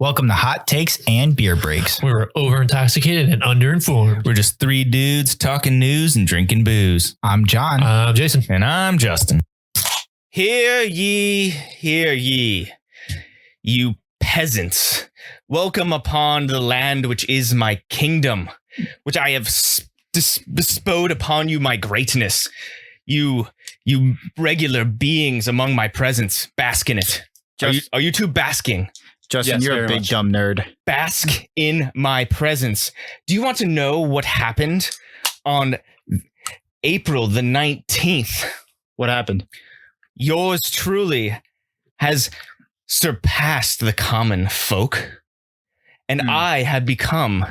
Welcome to Hot Takes and Beer Breaks. We were over-intoxicated and under-informed. We're just three dudes talking news and drinking booze. I'm John. I'm Jason. And I'm Justin. Hear ye, you peasants. Welcome upon the land which is my kingdom, which I have bestowed upon you my greatness. You regular beings among my presence, bask in it. Are you two basking? Justin, Yes, you're a big much. dumb nerd. Bask in my presence. Do you want to know what happened on April the 19th? What happened? Yours truly has surpassed the common folk, and I have become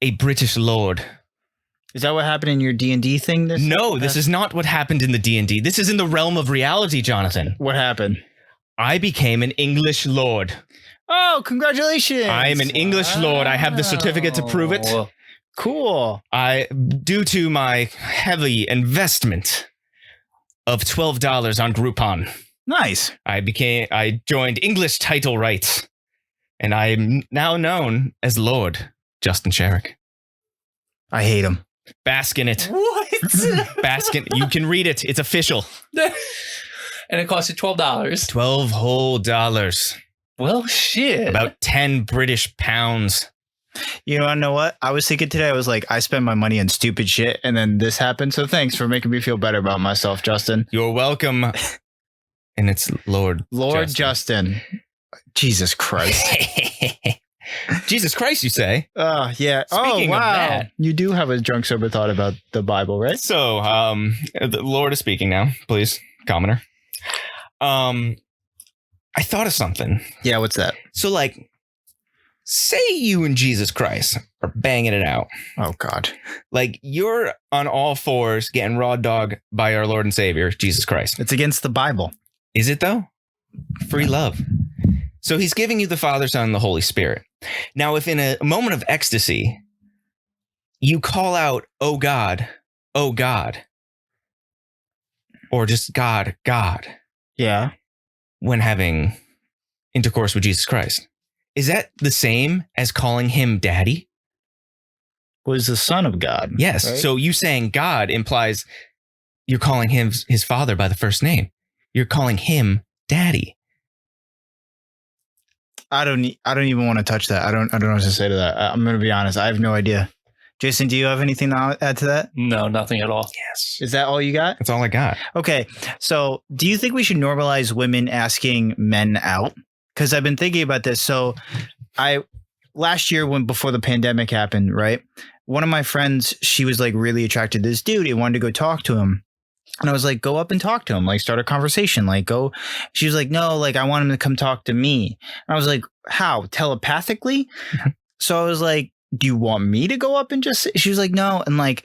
a British lord. Is that what happened in your D&D thing? No, this is not what happened in the D&D. This is in the realm of reality, Jonathan. What happened? I became an English lord. Oh, congratulations. I am an English lord. I have the certificate to prove it. Cool. Due to my heavy investment of $12 on Groupon, Nice. I joined English title rights, and I am now known as Lord Justin Sherrick. I hate him. Bask in it. What? Bask in. You can read it. It's official. And it cost you $12. 12 whole dollars. Well, shit. About 10 British pounds. You want to know what? I was thinking today, I was like, I spend my money on stupid shit, and then this happened. So thanks for making me feel better about myself, Justin. You're welcome. And it's Lord Justin. Jesus Christ. Jesus Christ, you say? Yeah. Speaking wow. of that. You do have a drunk sober thought about the Bible, right? So, the Lord is speaking now. Please, commoner. I thought of something. Yeah, what's that? So, like, say you and Jesus Christ are banging it out. Oh, God. Like, you're on all fours getting raw dog by our Lord and Savior, Jesus Christ. It's against the Bible. Is it, though? Free love. So he's giving you the Father, Son, and the Holy Spirit. Now, if in a moment of ecstasy, you call out, oh, God, or just God, Yeah. when having intercourse with Jesus Christ, is that the same as calling him daddy? Was the Son of God. Yes. Right? So you saying God implies you're calling him his father by the first name. You're calling him daddy. I don't even want to touch that. I don't know what to say to that. I'm going to be honest. I have no idea. Jason, do you have anything to add to that? No, nothing at all. Yes. Is that all you got? That's all I got. Okay. So do you think we should normalize women asking men out? Because I've been thinking about this. So last year before the pandemic happened, right? One of my friends, she was like really attracted to this dude and wanted to go talk to him. And I was like, go up and talk to him, like start a conversation, like go. She was like, no, like I want him to come talk to me. And I was like, how? Telepathically? So I was like, do you want me to go up and just, she was like, no. And like,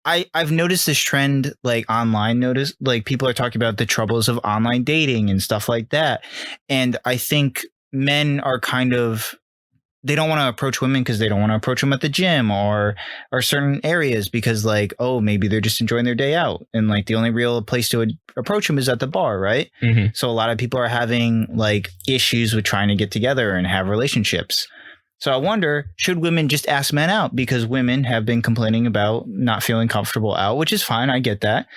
I've noticed this trend, like online like people are talking about the troubles of online dating and stuff like that. And I think men are kind of, they don't want to approach women because they don't want to approach them at the gym or certain areas because like, oh, maybe they're just enjoying their day out. And like the only real place to approach them is at the bar, right? Mm-hmm. So a lot of people are having like issues with trying to get together and have relationships. So I wonder, should women just ask men out? Because women have been complaining about not feeling comfortable out, which is fine. I get that.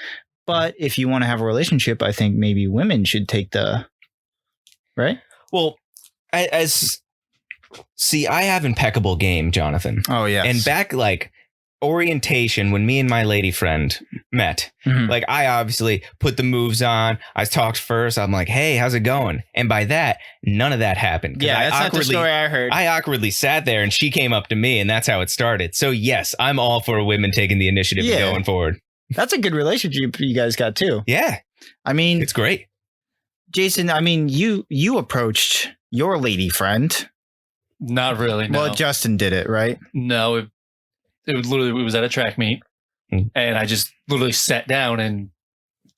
But if you want to have a relationship, I think maybe women should take right? Well, see, I have impeccable game, Jonathan. Oh, yeah. And back like orientation, when me and my lady friend met, like I obviously put the moves on. I talked first. I'm like, hey, how's it going? And by that, none of that happened. Yeah, that's not the story I heard. I awkwardly sat there and she came up to me and that's how it started. So yes, I'm all for women taking the initiative and going forward. That's a good relationship you guys got too. Yeah. I mean, it's great. Jason, I mean, you approached your lady friend. Not really, no. Well, Justin did it, right? No, it was at a track meet, and I just literally sat down, and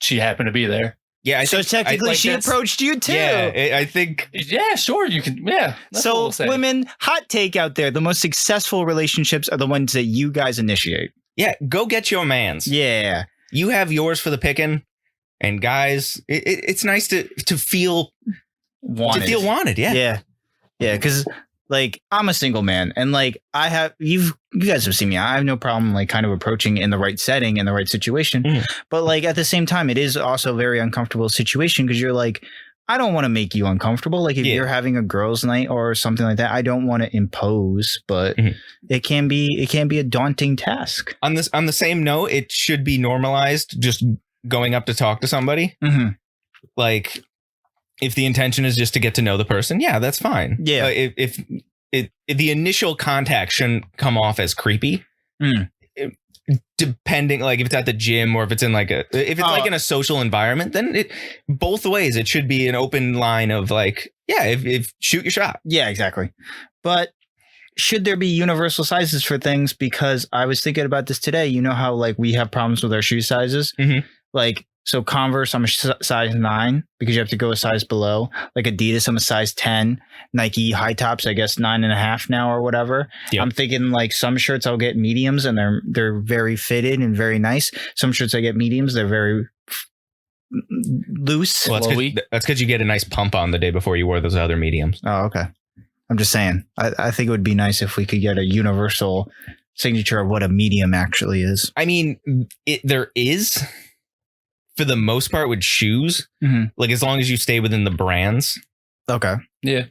she happened to be there. Yeah, so technically she approached you too. Yeah, I think. Yeah, sure, you can. Yeah. So women, hot take out there: the most successful relationships are the ones that you guys initiate. Yeah, go get your mans. Yeah, you have yours for the picking, and guys, it's nice to feel wanted. To feel wanted. Yeah. Yeah, because like I'm a single man, and like you guys have seen me. I have no problem like kind of approaching in the right setting, in the right situation. But like at the same time, it is also a very uncomfortable situation because you're like, I don't want to make you uncomfortable. Like if you're having a girls' night or something like that, I don't want to impose, but it can be a daunting task. On the same note, it should be normalized just going up to talk to somebody. Like if the intention is just to get to know the person, yeah, that's fine. Yeah. If the initial contact shouldn't come off as creepy. Depending, like if it's at the gym or if it's in like like in a social environment, then both ways it should be an open line of like, yeah, if shoot your shot. Yeah, exactly. But should there be universal sizes for things? Because I was thinking about this today. You know how like we have problems with our shoe sizes, like. So Converse, I'm a size 9 because you have to go a size below. Like Adidas, I'm a size 10. Nike high tops, I guess 9.5 now or whatever. Yep. I'm thinking like some shirts I'll get mediums and they're very fitted and very nice. Some shirts I get mediums, they're very loose. Well, that's because you get a nice pump on the day before you wore those other mediums. Oh, okay. I'm just saying. I think it would be nice if we could get a universal signature of what a medium actually is. I mean, there is. For the most part with shoes, like as long as you stay within the brands. Okay. Yeah.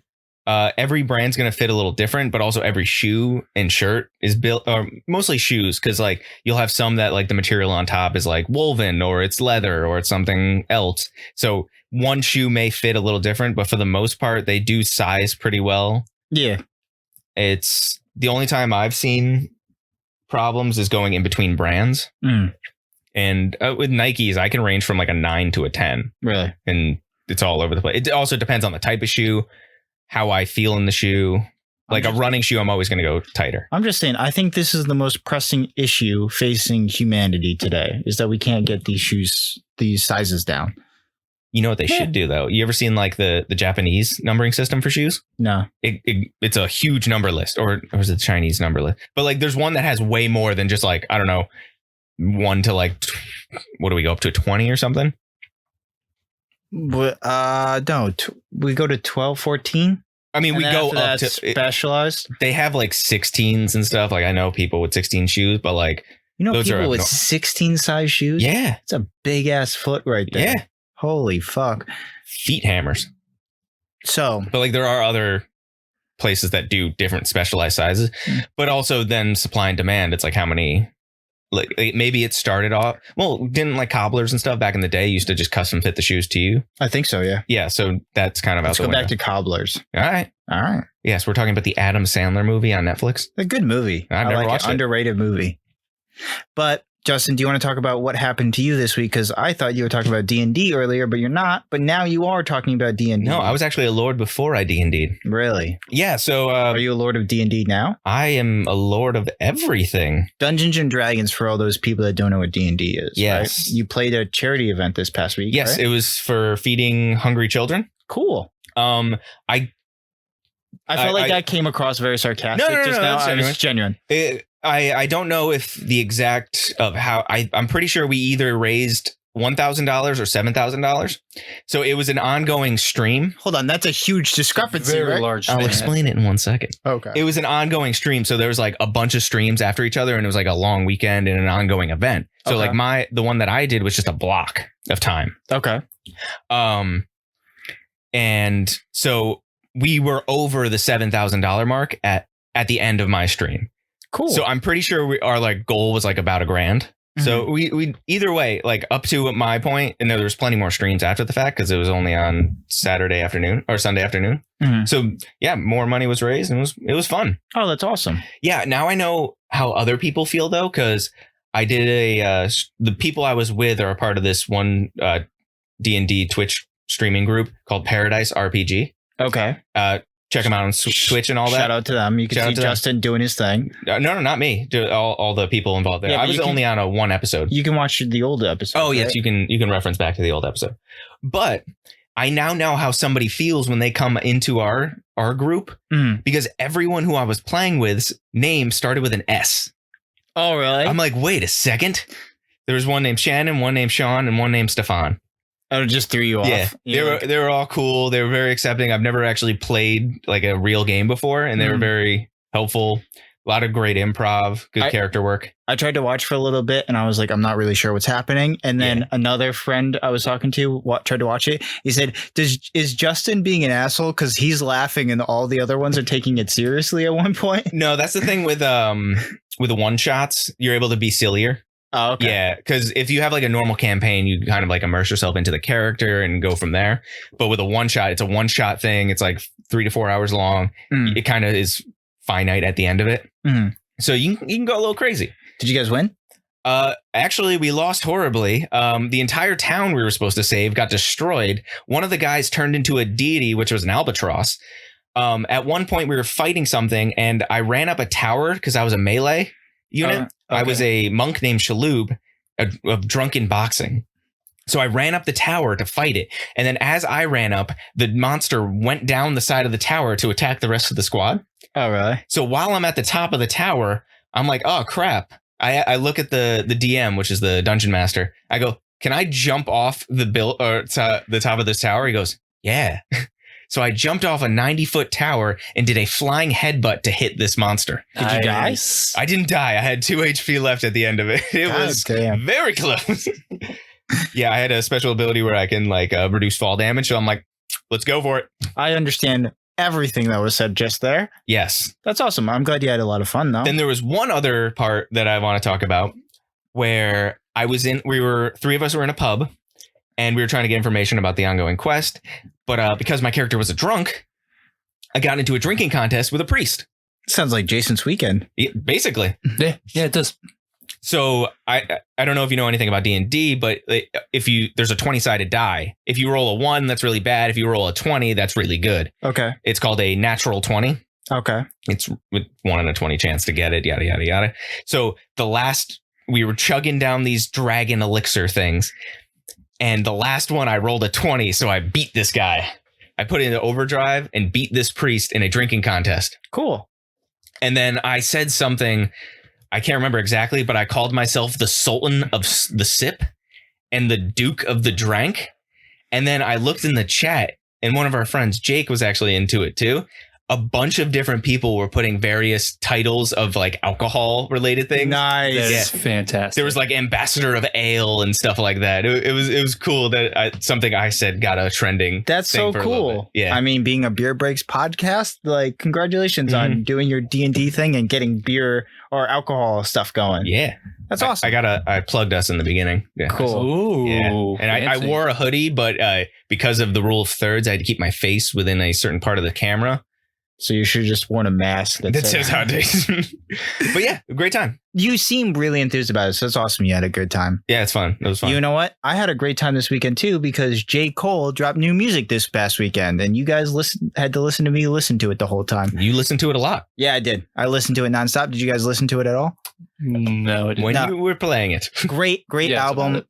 Every brand's going to fit a little different, but also every shoe and shirt is built, or mostly shoes. Cause like you'll have some that like the material on top is like woven or it's leather or it's something else. So one shoe may fit a little different, but for the most part, they do size pretty well. Yeah. It's the only time I've seen problems is going in between brands. And with Nikes, I can range from like a 9 to a 10. Really? And it's all over the place. It also depends on the type of shoe, how I feel in the shoe. Like a running shoe, I'm always going to go tighter. I'm just saying, I think this is the most pressing issue facing humanity today is that we can't get these sizes down. You know what they should do, though? You ever seen like the Japanese numbering system for shoes? No. It's a huge number list, or is it the Chinese number list? But like there's one that has way more than just like, I don't know, 1 to like, what do we go up to 20 or something? No, we go to 12, 14. I mean, we go up to specialized. They have like 16s and stuff. Like I know people with 16 shoes, but like those people with 16 size shoes. Yeah, it's a big ass foot right there. Yeah, holy fuck, feet hammers. So, but like there are other places that do different specialized sizes, but also then supply and demand. It's like how many. Like maybe it started off. Well, didn't like cobblers and stuff back in the day used to just custom fit the shoes to you? I think so. Yeah. Yeah. So that's kind of Let's go back to cobblers. All right. Yes, we're talking about the Adam Sandler movie on Netflix. A good movie. I've never watched it. Underrated movie. But Justin, do you want to talk about what happened to you this week? Because I thought you were talking about D&D earlier, but you're not. But now you are talking about D&D. No, I was actually a lord before I D&D'd. Really? Yeah. So are you a lord of D&D now? I am a lord of everything. Dungeons and Dragons, for all those people that don't know what D&D is. Yes. Right? You played a charity event this past week. Yes, right? It was for feeding hungry children. Cool. I felt like that came across very sarcastic. No, just now. I was genuine. I don't know if the exact of how I'm pretty sure we either raised $1,000 or $7,000. So it was an ongoing stream. Hold on. That's a huge discrepancy. Very right? large. I'll explain it in 1 second. Okay. It was an ongoing stream. So there was like a bunch of streams after each other and it was like a long weekend and an ongoing event. So like the one that I did was just a block of time. Okay. And so we were over the $7,000 mark at the end of my stream. Cool. So I'm pretty sure our like goal was like about $1,000. So we either way, like up to my point, and there was plenty more streams after the fact because it was only on Saturday afternoon or Sunday afternoon. So yeah, more money was raised and it was fun. Oh, that's awesome. Yeah. Now I know how other people feel though, because I did the people I was with are a part of this one D&D Twitch streaming group called Paradise RPG. Okay. Check them out on Twitch and all that. Shout out to them. You can see Justin doing his thing. No, not me. All the people involved there. Yeah, I was only on one episode. You can watch the old episode. Oh, yes. Right? You can reference back to the old episode. But I now know how somebody feels when they come into our group because everyone who I was playing with's name started with an S. Oh, really? I'm like, wait a second. There was one named Shannon, one named Sean, and one named Stefan. Oh, just threw you Yeah, off. Yeah. they were all cool. They were very accepting. I've never actually played like a real game before, and they were very helpful. A lot of great improv, good character work. I tried to watch for a little bit and I was like, I'm not really sure what's happening. And then another friend I was talking to tried to watch it. He said, is Justin being an asshole because he's laughing and all the other ones are taking it seriously at one point? No, that's the thing with the one shots. You're able to be sillier. Oh, okay. Yeah, because if you have like a normal campaign, you kind of like immerse yourself into the character and go from there. But with a one shot, it's a one shot thing. It's like 3 to 4 hours long. It kind of is finite at the end of it. So you can go a little crazy. Did you guys win? Actually, we lost horribly. The entire town we were supposed to save got destroyed. One of the guys turned into a deity, which was an albatross. At one point, we were fighting something, and I ran up a tower because I was a melee unit. Okay. I was a monk named Shalub of drunken boxing. So I ran up the tower to fight it. And then as I ran up, the monster went down the side of the tower to attack the rest of the squad. Oh, really? So while I'm at the top of the tower, I'm like, oh, crap. I look at the DM, which is the dungeon master. I go, can I jump off the the top of this tower? He goes, yeah. So I jumped off a 90-foot tower and did a flying headbutt to hit this monster. Did you die? I didn't die. I had 2 HP left at the end of it. It was very close. Yeah, I had a special ability where I can like reduce fall damage. So I'm like, let's go for it. I understand everything that was said just there. Yes. That's awesome. I'm glad you had a lot of fun, though. Then there was one other part that I want to talk about where three of us were in a pub and we were trying to get information about the ongoing quest. But because my character was a drunk, I got into a drinking contest with a priest. Sounds like Jason's weekend. Yeah, basically. Yeah, it does. So I don't know if you know anything about D&D, but there's a 20-sided die. If you roll a 1, that's really bad. If you roll a 20, that's really good. Okay. It's called a natural 20. Okay. It's with 1 in a 20 chance to get it, yada, yada, yada. So we were chugging down these dragon elixir things. And the last one, I rolled a 20, so I beat this guy. I put it into overdrive and beat this priest in a drinking contest. Cool. And then I said something, I can't remember exactly, but I called myself the Sultan of the Sip and the Duke of the Drank. And then I looked in the chat, and one of our friends, Jake, was actually into it too. A bunch of different people were putting various titles of like alcohol related things. Nice. That's fantastic. There was like ambassador of ale and stuff like that. It was cool that something I said got a trending. That's so cool. Yeah. I mean, being a Beer Breaks podcast, like congratulations on doing your D&D thing and getting beer or alcohol stuff going. Yeah. That's awesome. I plugged us in the beginning. Yeah. Cool. Ooh, yeah. And I wore a hoodie, but because of the rule of thirds, I had to keep my face within a certain part of the camera. So you should have just worn a mask. That says Hot Takes. But yeah, great time. You seem really enthused about it, so it's awesome you had a good time. Yeah, it's fun. It was fun. You know what? I had a great time this weekend too because J. Cole dropped new music this past weekend, and you guys had to listen to me listen to it the whole time. You listened to it a lot. Yeah, I did. I listened to it nonstop. Did you guys listen to it at all? No, I didn't. When you were playing it. Great Yeah, album.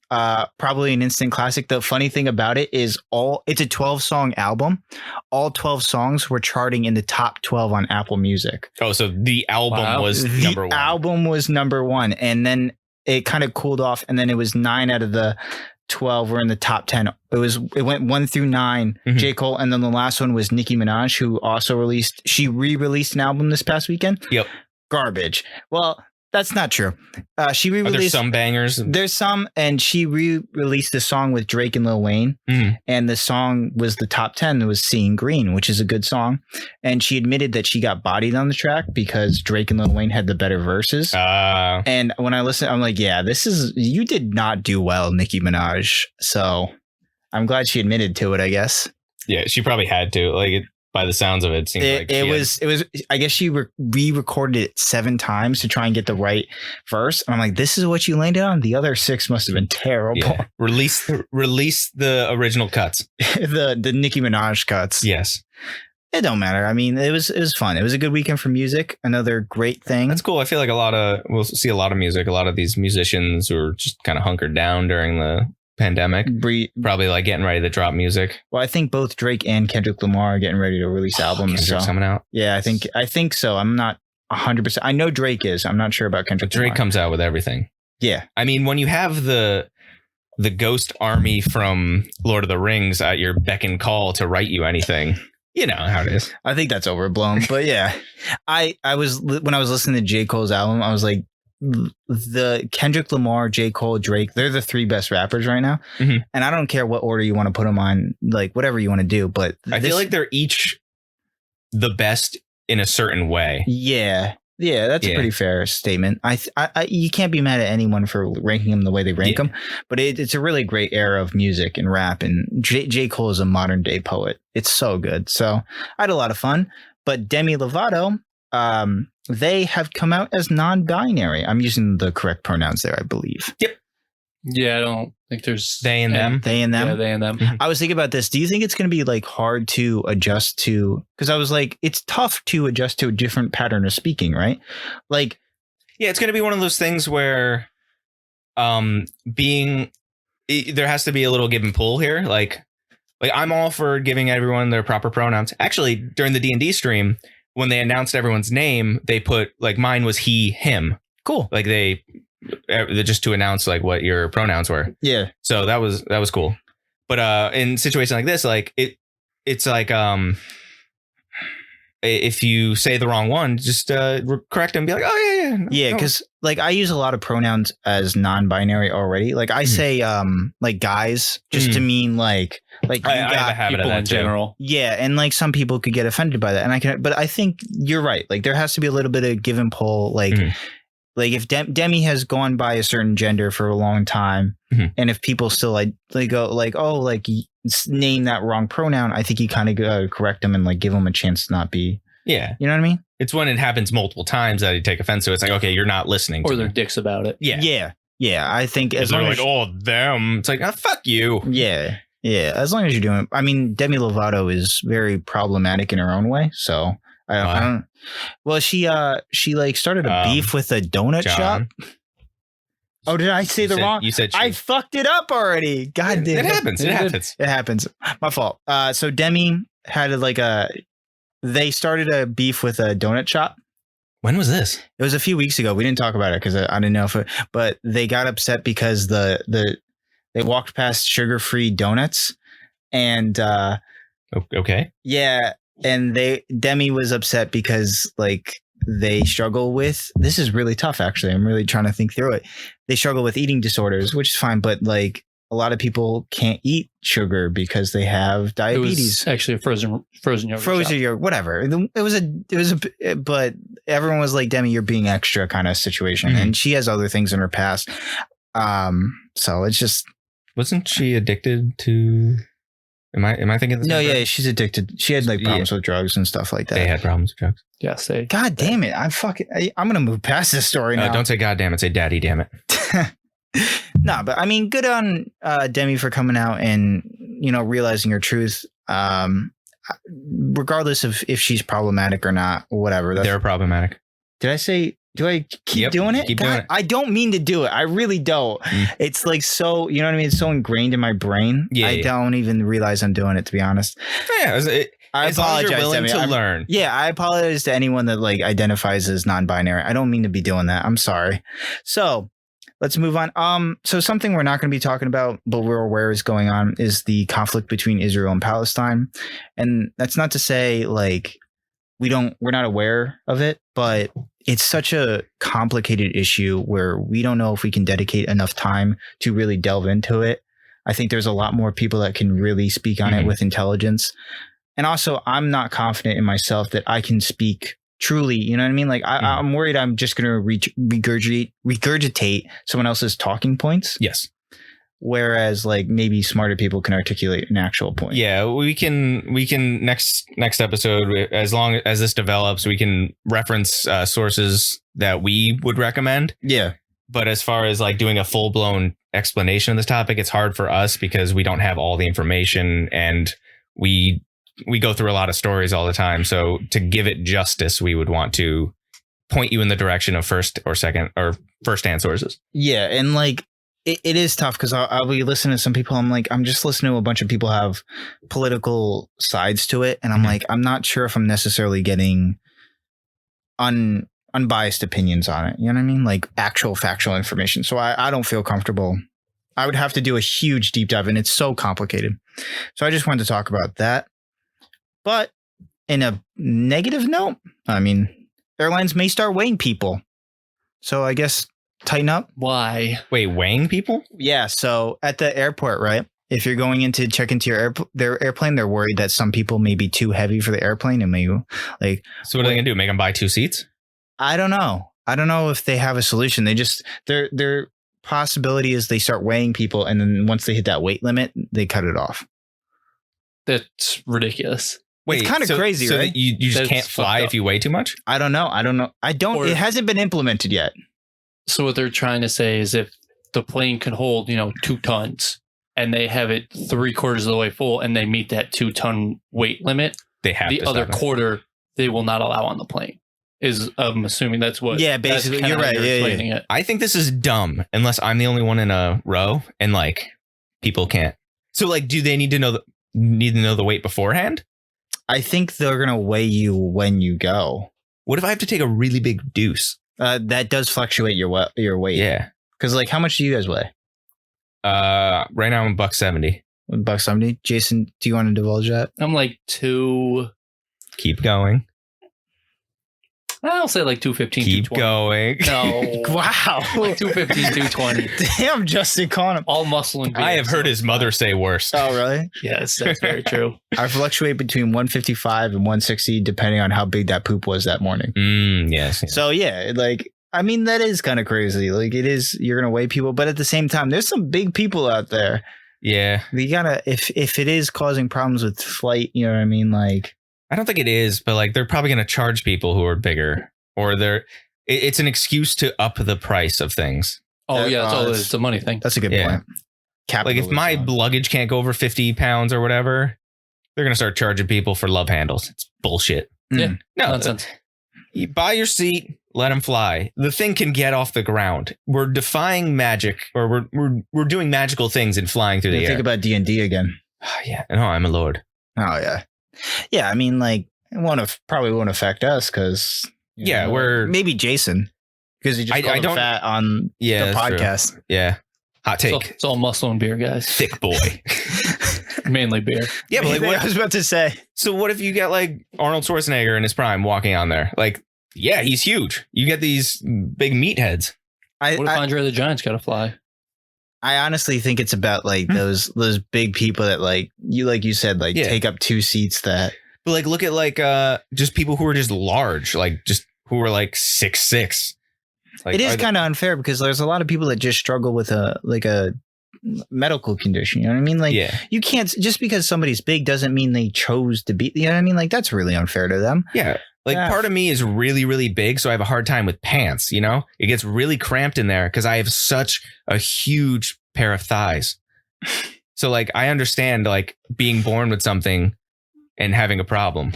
Probably an instant classic. The funny thing about it is it's a 12-song album. All 12 songs were charting in the top 12 on Apple Music. Oh, so the album was number 1. The album was number 1, and then it kind of cooled off, and then it was 9 out of the 12 were in the top 10. It went 1 through 9, J. Cole, and then the last one was Nicki Minaj, who also re-released an album this past weekend. Yep. Garbage. Well, that's not true. She re-released. Are there some bangers? There's some, and she re-released a song with Drake and Lil Wayne, and the song was the top 10. It was "Seeing Green," which is a good song. And she admitted that she got bodied on the track because Drake and Lil Wayne had the better verses. And when I listened, I'm like, yeah, you did not do well, Nicki Minaj. So I'm glad she admitted to it, I guess. Yeah, she probably had to. By the sounds of it, seems like it was. I guess she re-recorded it 7 times to try and get the right verse. And I'm like, this is what you landed on. The other 6 must have been terrible. Yeah. Release the original cuts. the Nicki Minaj cuts. Yes. It don't matter. I mean, it was fun. It was a good weekend for music. Another great thing. That's cool. I feel like we'll see a lot of music. A lot of these musicians who are just kind of hunkered down during the pandemic, probably like getting ready to drop music. Well, I think both Drake and Kendrick Lamar are getting ready to release albums. Kendrick's coming out. Yeah, I think so. I'm not 100%. I know Drake is. I'm not sure about Kendrick. But Drake Lamar. comes out with everything. Yeah. I mean, when you have the the ghost army from Lord of the Rings at your beck and call to write you anything. You know how it is. I think that's overblown, but yeah, I was when I was listening to J. Cole's album, I was like, the Kendrick Lamar, J. Cole, Drake, they're the 3 best rappers right now. Mm-hmm. And I don't care what order you want to put them on, like whatever you want to do. But I feel like they're each the best in a certain way. Yeah, that's a pretty fair statement. I you can't be mad at anyone for ranking them the way they rank them. But it's a really great era of music and rap. And J. Cole is a modern day poet. It's so good. So I had a lot of fun. But Demi Lovato, they have come out as non-binary. I'm using the correct pronouns there, I believe. Yep. Yeah, I don't think there's they and them. They and them. Yeah, they and them. I was thinking about this. Do you think it's going to be like hard to adjust to? Because I was like, it's tough to adjust to a different pattern of speaking, right? Like, yeah, it's going to be one of those things where, there has to be a little give and pull here. Like I'm all for giving everyone their proper pronouns. Actually, during the D&D stream, when they announced everyone's name, they put like mine was he, him. Cool. Like they just to announce like what your pronouns were. Yeah. So that was cool. But in situations like this, like it's like if you say the wrong one, just correct them and be like, oh yeah. Yeah, because like I use a lot of pronouns as non-binary already. Like I say like guys just to mean like I have a habit of that in general. Yeah, and like some people could get offended by that, but I think you're right. Like there has to be a little bit of give and pull. Like like if Demi has gone by a certain gender for a long time, and if people still like go like, oh, like name that wrong pronoun, I think you kind of correct them and like give them a chance to not be. Yeah, you know what I mean? It's when it happens multiple times that you take offense to it. It's like, okay, you're not listening, or they're dicks about it. Yeah. I think as they're long like, as oh, them. It's like, oh, fuck you. Yeah. As long as you're doing. I mean, Demi Lovato is very problematic in her own way. So I don't. Well, she like started a beef with a donut shop. Oh, did I say the wrong? You said I fucked it up already. God damn it. Happens. It happens. It happens. My fault. So Demi had they started a beef with a donut shop. When was this? It was a few weeks ago. We didn't talk about it because I didn't know but they got upset because they walked past sugar-free donuts and okay. Yeah, and Demi was upset because like they struggle with, this is really tough actually. I'm really trying to think through it. They struggle with eating disorders, which is fine, but like a lot of people can't eat sugar because they have diabetes. It was actually a frozen yogurt. Frozen yogurt, whatever. It was but everyone was like, Demi, you're being extra kind of situation. And she has other things in her past. So it's just. Wasn't she addicted to? Am I thinking this? No, yeah, she's addicted. She had like problems with drugs and stuff like that. They had problems with drugs. Yes, God damn it! I'm gonna move past this story now. Don't say God damn it. Say daddy damn it. No, but I mean, good on Demi for coming out and realizing her truth. Regardless of if she's problematic or not, whatever. They're problematic. Did I say? Do I keep doing it? Keep doing it. I don't mean to do it. I really don't. It's like so, you know what I mean? It's so ingrained in my brain. Yeah, I don't even realize I'm doing it, to be honest. Yeah, I apologize. You're willing to learn. Yeah, I apologize to anyone that like identifies as non-binary. I don't mean to be doing that. I'm sorry. So let's move on. So something we're not going to be talking about, but we're aware is going on, is the conflict between Israel and Palestine. And that's not to say like we're not aware of it, but it's such a complicated issue where we don't know if we can dedicate enough time to really delve into it. I think there's a lot more people that can really speak on it with intelligence. And also, I'm not confident in myself that I can speak truly. You know what I mean? Like, I'm worried I'm just going to regurgitate someone else's talking points. Yes. Whereas like maybe smarter people can articulate an actual point. Yeah, we can next episode, as long as this develops, we can reference sources that we would recommend. Yeah. But as far as like doing a full blown explanation of this topic, it's hard for us because we don't have all the information and we go through a lot of stories all the time. So to give it justice, we would want to point you in the direction of first hand sources. Yeah. And like, it is tough because I'll be listening to some people. I'm like, I'm just listening to a bunch of people have political sides to it. And I'm like, I'm not sure if I'm necessarily getting unbiased opinions on it. You know what I mean? Like actual factual information. So I don't feel comfortable I would have to do a huge deep dive, and it's so complicated. So I just wanted to talk about that. But in a negative note, I mean, airlines may start weighing people. So I guess tighten up. Why? Wait, weighing people? Yeah. So at the airport, right? If you're going in to check into their airplane, they're worried that some people may be too heavy for the airplane and may like. So what are they gonna do? Make them buy 2 seats? I don't know. I don't know if they have a solution. They just their possibility is they start weighing people, and then once they hit that weight limit, they cut it off. That's ridiculous. Wait, it's kind of crazy, so right? that you just That's can't fly fucked if you weigh too much? I don't know. Or- It hasn't been implemented yet. So what they're trying to say is if the plane can hold, 2 tons and they have it 3/4 of the way full and they meet that 2-ton weight limit, They have the to other stop it. quarter they will not allow on the plane. I'm assuming that's what. Yeah, that's basically, kinda you're how right. Yeah, explaining it. I think this is dumb unless I'm the only one in a row and like people can't. So like, do they need to know the weight beforehand? I think they're gonna weigh you when you go. What if I have to take a really big deuce? That does fluctuate your weight. Yeah. Because like, how much do you guys weigh? Right now I'm $170. $170. Jason, do you want to divulge that? I'm like 2. Keep going. I'll say like 215. Keep 220. going. No. Wow. Like 215, 220. Damn, Justin calling him. All muscle and beer. I have heard his mother say worse. Oh, really? Yes, that's very true. I fluctuate between 155 and 160 depending on how big that poop was that morning. Yes. So yeah, like, I mean, that is kind of crazy. Like, it is, you're gonna weigh people, but at the same time, there's some big people out there. Yeah. You gotta, if it is causing problems with flight, you know what I mean? Like, I don't think it is, but like they're probably going to charge people who are bigger, or it's an excuse to up the price of things. Oh, yeah, that's all it is. It's a money thing. that's a good Yeah. point. Like if my Capitalism. luggage can't go over 50 pounds or whatever, they're going to start charging people for love handles. It's bullshit. Yeah. No, Nonsense. you buy your seat, let them fly. The thing can get off the ground. We're defying magic, or we're doing magical things and flying through the Think air. about D&D again. Yeah, no, I'm a lord. Oh yeah, yeah. I mean, like, it probably won't affect us because Yeah, we're maybe Jason because he just I called him don't- fat on yeah, the that's true. podcast. Yeah, hot It's all, take, it's all muscle and beer, guys. thick boy. Mainly beer. Yeah, but like I what? was about to say. So what if you get like Arnold Schwarzenegger in his prime walking on there? Like, yeah, he's huge. You get these big meatheads. What if Andre the Giant's got to fly? I honestly think it's about like those big people that like you said, like Yeah. take up 2 seats that. But like, look at like just people who are just large, like just who are like 6'6". Like, It is are they- kind of unfair because there's a lot of people that just struggle with a medical condition. You know what I mean? Like, yeah, you can't, just because somebody's big doesn't mean they chose to be. You know what I mean? Like, that's really unfair to them. yeah. Like Yeah. part of me is really, really big, so I have a hard time with pants. You know, it gets really cramped in there because I have such a huge pair of thighs. So like, I understand like being born with something and having a problem.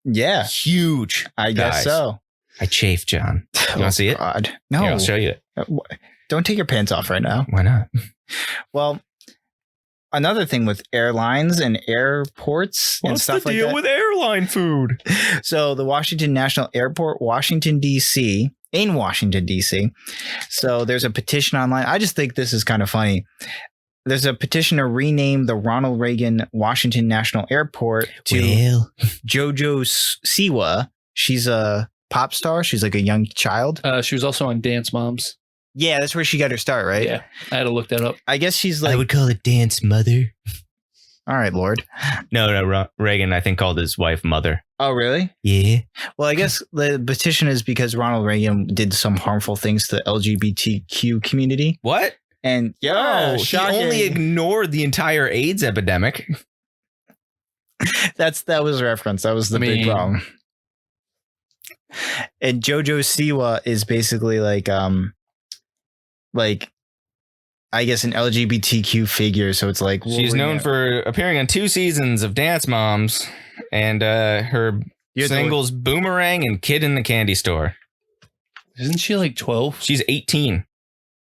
Yeah, Huge. I guess thighs. so. I chafe, John. You want to see it? God. No, Here, I'll show you it. Don't take your pants off right now. Why not? Well, another thing with airlines and airports and stuff like that. with airline food? So the Washington National Airport, Washington, D.C., in Washington, D.C. So there's a petition online. I just think this is kind of funny. There's a petition to rename the Ronald Reagan Washington National Airport to JoJo Siwa. She's a pop star. She's like a young child. She was also on Dance Moms. Yeah, that's where she got her start, right? Yeah, I had to look that up. I guess she's like, call it Dance Mother. all right, Lord. No, Reagan, I think, called his wife Mother. Oh, really? Yeah. Well, I guess the petition is because Ronald Reagan did some harmful things to the LGBTQ community. What? And No, he shocking. only ignored the entire AIDS epidemic. that was a reference. That was the big problem. And JoJo Siwa is basically like I guess an LGBTQ figure. So it's like She's known for appearing on 2 seasons of Dance Moms and her singles Boomerang and Kid in the Candy Store. Isn't she like 12? She's 18.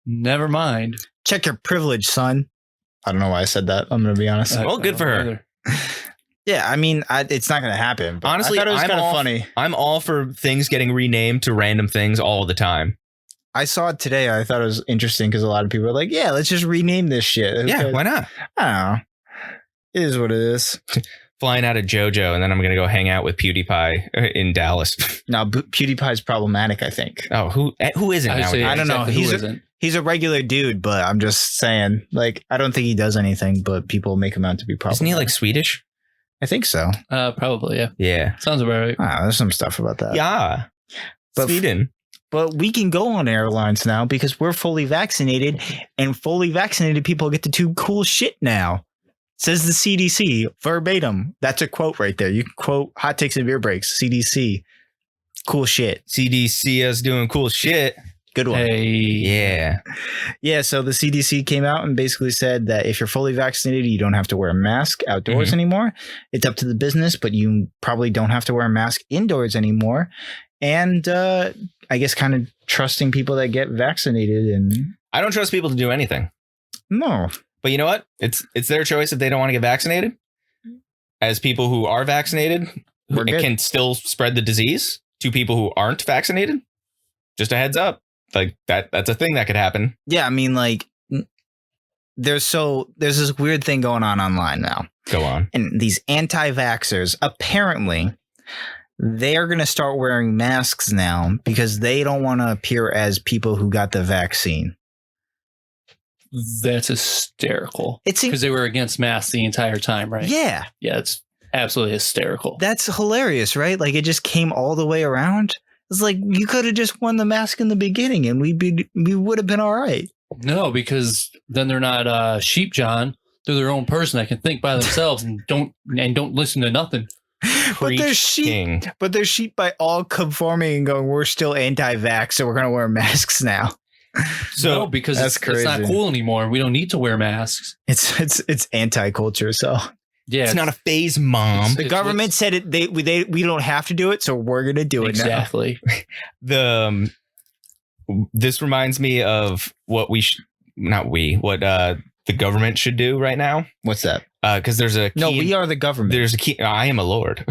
Never mind. check your privilege, son. I don't know why I said that. I'm gonna be honest. Well, good for her. Yeah, I mean, it's not gonna happen. But Honestly, I thought it was I'm kind of all- funny. I'm all for things getting renamed to random things all the time. I saw it today. I thought it was interesting because a lot of people are like, yeah, let's just rename this shit. Yeah, why not? I don't know. It is what it is. Flying out of JoJo, and then I'm going to go hang out with PewDiePie in Dallas. Now, PewDiePie's problematic, I think. Oh, who isn't I nowadays? say I don't know. exactly He's a regular dude, but I'm just saying, like, I don't think he does anything, but people make him out to be problematic. Isn't he like Swedish? I think so. Probably, yeah. Yeah. Sounds about right. There's some stuff about that. Yeah. But Sweden. But we can go on airlines now because we're fully vaccinated, and fully vaccinated people get to do cool shit now. Says the CDC verbatim. That's a quote right there. You can quote Hot Takes and Beer Breaks, CDC. Cool shit. CDC us doing cool shit. Good one. Hey. Yeah. Yeah, so the CDC came out and basically said that if you're fully vaccinated, you don't have to wear a mask outdoors anymore. It's up to the business, but you probably don't have to wear a mask indoors anymore. And I guess kind of trusting people that get vaccinated. And I don't trust people to do anything. no. But you know what? It's their choice if they don't want to get vaccinated. As people who are vaccinated, We're good. can still spread the disease to people who aren't vaccinated. Just a heads up. Like that's a thing that could happen. Yeah, I mean, like, there's this weird thing going on online now. Go on. And these anti-vaxxers, apparently, they're going to start wearing masks now because they don't want to appear as people who got the vaccine. That's hysterical. It's Because they were against masks the entire time, right? yeah, Yeah, it's absolutely hysterical. that's hilarious, right? Like, it just came all the way around. It's like you could have just worn the mask in the beginning, and we would have been all right. No, because then they're not sheep, John. They're their own person that can think by themselves and don't listen to nothing. But they're sheep. King. But they're sheep by all conforming and going, we're still anti-vax, so we're going to wear masks now. So No, because that's it's not crazy. cool anymore. We don't need to wear masks. It's anti-culture, so Yeah, it's not a phase, Mom. the government said it. We don't have to do it, so we're going to do it exactly. This reminds me of what the government should do right now. now. What's that? Because there's a key, No, we are the government. there's a key. I am a lord.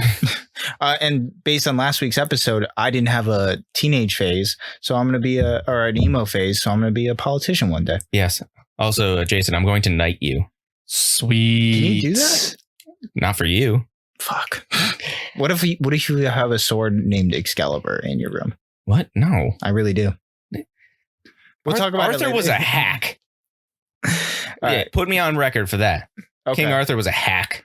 And based on last week's episode, I didn't have a teenage phase, so I'm going to be or an emo phase, so I'm going to be a politician one day. Yes. Also, Jason, I'm going to knight you. Sweet. Can you do that? Not for you. Fuck. What if you have a sword named Excalibur in your room? What? No. I really do. We'll talk about it Arthur later. was a hack. All Yeah, right. put me on record for that. Okay. King Arthur was a hack.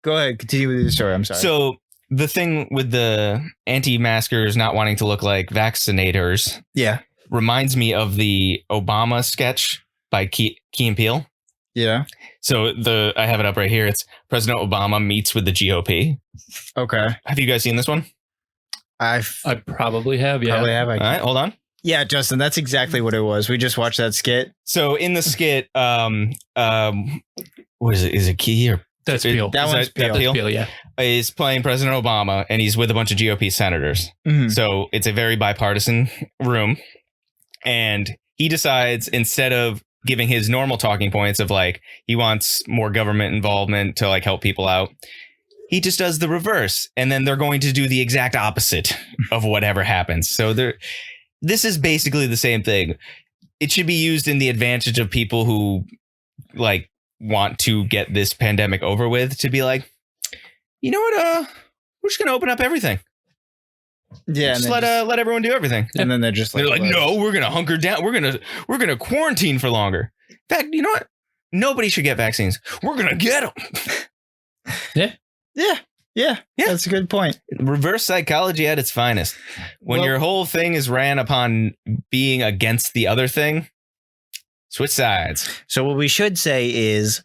Go ahead. Continue with your story. I'm sorry. So the thing with the anti-maskers not wanting to look like vaccinators yeah. reminds me of the Obama sketch by Key and Peele. Yeah. So I have it up right here. It's President Obama meets with the GOP. Okay. Have you guys seen this one? I probably have. Yeah. Probably have. All right, hold on. Yeah, Justin, that's exactly what it was. We just watched that skit. So in the skit, what is it? Is it Key or That's Peele. That one's Peele. That's Peele. Yeah. He's playing President Obama, and he's with a bunch of GOP senators. Mhm. So it's a very bipartisan room. And he decides, instead of giving his normal talking points of like, he wants more government involvement to like help people out, he just does the reverse. And then they're going to do the exact opposite of whatever happens. So this is basically the same thing. It should be used in the advantage of people who like want to get this pandemic over with, to be like, you know what? We're just going to open up everything. Yeah. Just let everyone do everything. and then they're just like, They're like, no, we're gonna hunker down. We're gonna quarantine for longer. In fact, you know what? Nobody should get vaccines. We're gonna get them. Yeah. That's a good point. Reverse psychology at its finest. When Well- your whole thing is ran upon being against the other thing, switch sides. So what we should say is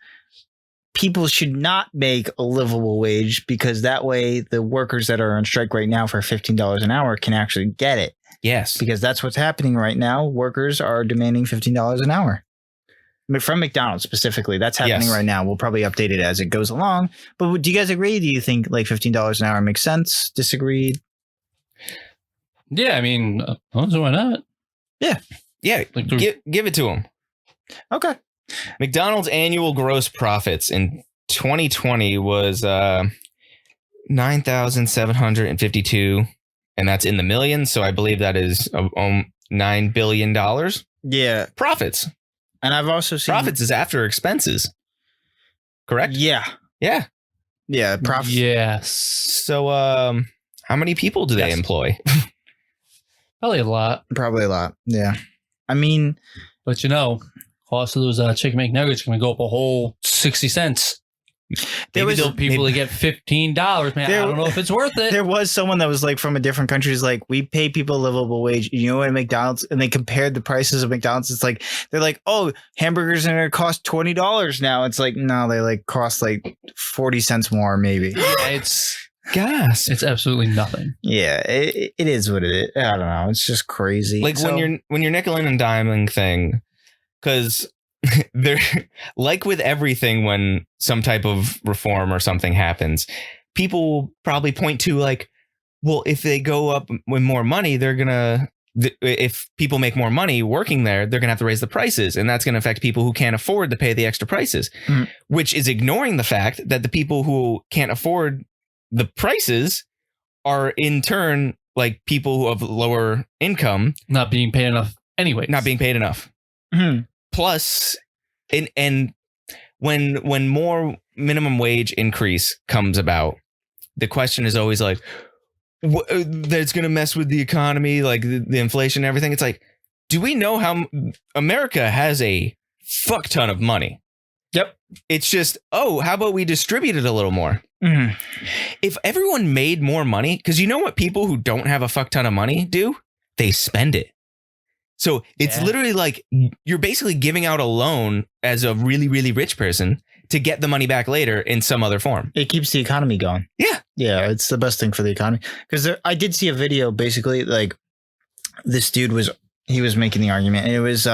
people should not make a livable wage, because that way the workers that are on strike right now for $15 an hour can actually get it, Yes. because that's what's happening right now. Workers are demanding $15 an hour. I mean, from McDonald's specifically. That's happening Yes. right now. We'll probably update it as it goes along. But do you guys agree? Do you think like $15 an hour makes sense? Disagree? Yeah. I mean, why not? Yeah. Like Give it to them. Okay. McDonald's annual gross profits in 2020 was 9,752, and that's in the millions. So I believe that is $9 billion. Yeah. Profits. And I've also seen Profits is after expenses. Correct? Yeah. Yeah. Yeah. Profits. Yes. So how many people do they Yes. employ? Probably a lot. Probably a lot. Yeah. I mean, But cost of those chicken McNuggets going to go up a whole 60 cents. there was Still people to get $15, man. There- I don't know if it's worth it. there was someone that was like from a different country. Is like, we pay people a livable wage. You know what, at McDonald's, and they compared the prices of McDonald's. It's like, they're like, oh, hamburgers are going to cost $20 now. It's like, no, they like cost like 40 cents more, maybe. Yeah, it's Gas. it's absolutely nothing. Yeah, it is what it is. I don't know. It's just crazy. Like So- when you're nickel and diming thing, because they're like with everything, when some type of reform or something happens, people will probably point to like, well, if they go up with more money, they're gonna. If people make more money working there, they're gonna have to raise the prices, and that's gonna affect people who can't afford to pay the extra prices, which is ignoring the fact that the people who can't afford the prices are in turn like people who have lower income, Not being paid enough anyway. not being paid enough. Mhm. Plus, and when more minimum wage increase comes about, the question is always like, that's going to mess with the economy, like the inflation and everything. It's like, do we know how America has a fuck ton of money? Yep. It's just, oh, how about we distribute it a little more? Mhm. If everyone made more money, because you know what people who don't have a fuck ton of money do? They spend it. So it's Yeah. literally like you're basically giving out a loan as a really, really rich person to get the money back later in some other form. It keeps the economy going. Yeah. Yeah, it's the best thing for the economy. Because I did see a video, basically, like this dude was making the argument, and it was,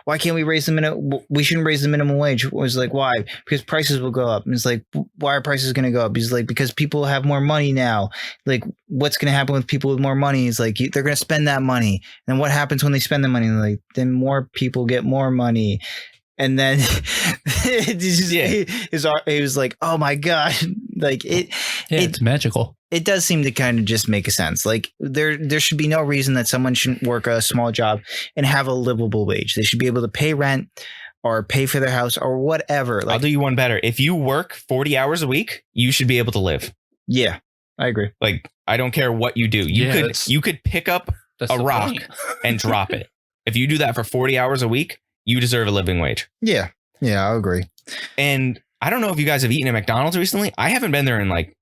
why can't we raise the minimum? We shouldn't raise the minimum wage. It was like, why? Because prices will go up. And it's like, why are prices going to go up? He's like, because people have more money now. Like, what's going to happen with people with more money? He's like, they're going to spend that money. And what happens when they spend the money? Like, then more people get more money. And then he was like, oh my God. Like it's magical. it does seem to kind of just make sense. Like there should be no reason that someone shouldn't work a small job and have a livable wage. They should be able to pay rent or pay for their house or whatever. Like, I'll do you one better. If you work 40 hours a week, you should be able to live. yeah, I agree. Like, I don't care what you do. You could pick up That's a the rock point. and drop it. If you do that for 40 hours a week, you deserve a living wage. Yeah, I agree. And I don't know if you guys have eaten at McDonald's recently. I haven't been there in like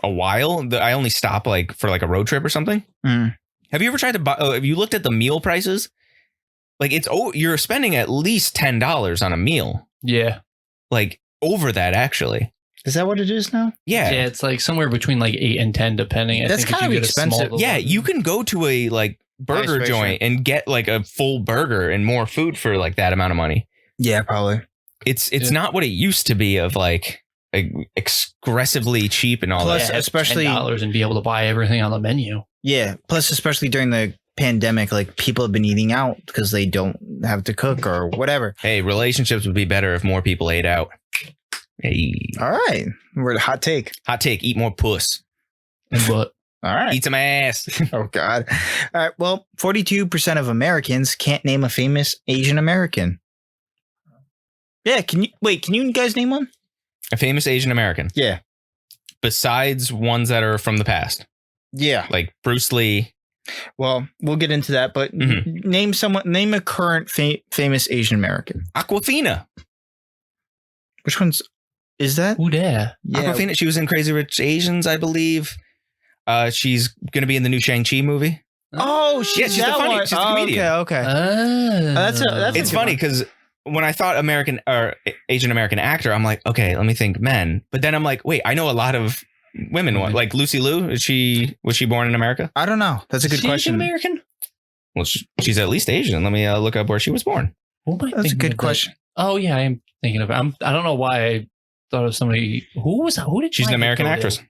a while. I only stop like for like a road trip or something. Mm. Have you ever tried to buy? Have you looked at the meal prices? Like you're spending at least $10 on a meal. Yeah. Like over that, actually. Is that what it is now? Yeah, Yeah. it's like somewhere between like 8 and 10, depending. I That's think if kind you of get a small expensive. Yeah. delivery. You can go to a like burger Nice joint and get like a full burger and more food for like that amount of money. Yeah, probably. It's Yeah. not what it used to be of like aggressively cheap and all Plus, that. have especially- $10 and be able to buy everything on the menu. Yeah. Plus, especially during the pandemic, like people have been eating out because they don't have to cook or whatever. Hey, relationships would be better if more people ate out. Hey, All right. We're the hot take. hot take, eat more puss. But All right. Eat some ass. Oh, God. All right. Well, 42% of Americans can't name a famous Asian American. Yeah. Can you guys name one? A famous Asian American. Yeah. Besides ones that are from the past. Yeah. Like Bruce Lee. Well, we'll get into that, but Mhm. name a current famous Asian American. Aquafina. Which one's is that? who there? Yeah. Aquafina. She was in Crazy Rich Asians, I believe. She's going to be in the new Shang-Chi movie. Oh, Yeah, she's that the funny- one. she's the Oh, comedian. Okay. That's a It's good funny one. because when I thought American or Asian American actor, I'm like, okay, let me think men. But then I'm like, wait, I know a lot of women. Like Lucy Liu. Was she born in America? I don't know. That's a good question. American? Well, she's at least Asian. Let me look up where she was born. That's a good question. Oh yeah, I am thinking of it. I don't know why I thought of somebody. Who was that? Who did She's my an head American go to? actress.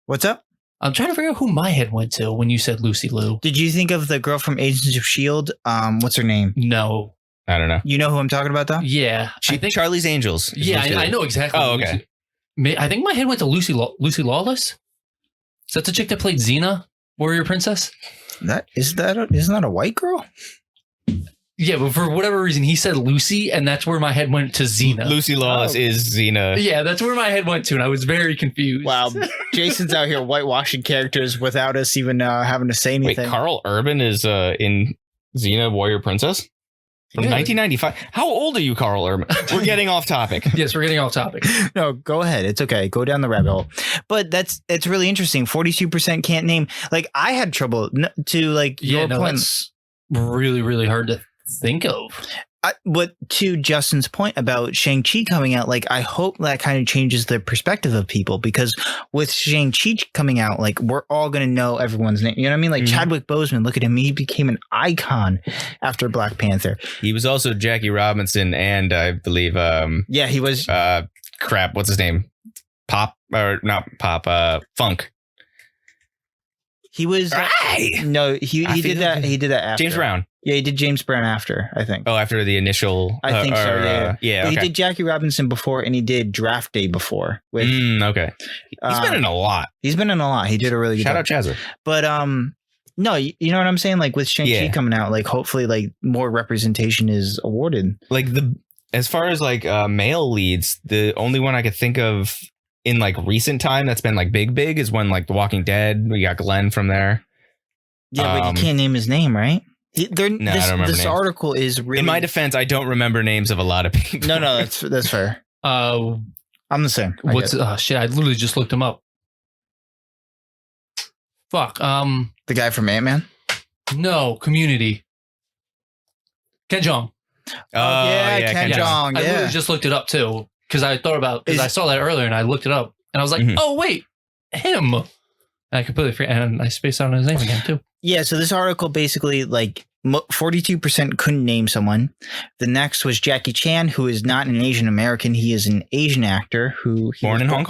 What's up? I'm trying to figure out who my head went to when you said Lucy Liu. Did you think of the girl from Agents of S.H.I.E.L.D.? What's her name? No. I don't know. You know who I'm talking about, though? Yeah. I think. Charlie's Angels. is Yeah, Lucy Liu. I know exactly. Oh, what okay. I think my head went to Lucy Lawless. Is that the chick that played Xena, Warrior Princess? Isn't that a white girl? Yeah, but for whatever reason, he said Lucy, and that's where my head went to Xena. Lucy Lawless is Xena. Yeah, that's where my head went to, and I was very confused. Wow, Jason's out here whitewashing characters without us even having to say anything. Wait, Carl Urban is in Xena Warrior Princess from 1995. How old are you, Carl Urban? We're getting off topic. Yes, we're getting off topic. No, go ahead. It's okay. Go down the rabbit hole. But it's really interesting. 42% can't name. Like I had trouble to like. Yeah, no, that's really, really hard to think of. But to Justin's point about Shang-Chi coming out, like I hope that kind of changes the perspective of people, because with Shang-Chi coming out, like we're all going to know everyone's name. You know what I mean? Like Chadwick Boseman, look at him. He became an icon after Black Panther. He was also Jackie Robinson and I believe he was crap, what's his name? Funk. He was no, he did that. He did that after James Brown. Yeah, he did James Brown after, I think. Oh, after the initial. I think so. Yeah. Okay. He did Jackie Robinson before, and he did Draft Day before. With, okay. He's been in a lot. He's been in a lot. He did a really good Shout out job. Chazza. But no, you know what I'm saying? Like with Shang-Chi coming out, like hopefully like more representation is awarded. Like as far as like male leads, the only one I could think of in like recent time that's been like big is when like The Walking Dead, we got Glenn from there. Yeah, but you can't name his name, right? I don't remember this names. article is really. In my defense, I don't remember names of a lot of people. No, that's fair. I'm the same. Shit? I literally just looked him up. Fuck. The guy from Ant-Man. No, Community. Ken Jeong. Ken Jeong. I literally just looked it up too, because I saw that earlier and I looked it up and I was like, oh wait, him. And I completely forgot, and I spaced out on his name again too. Yeah, so this article basically like 42% couldn't name someone. The next was Jackie Chan, who is not an Asian American. He is an Asian actor who born in Hong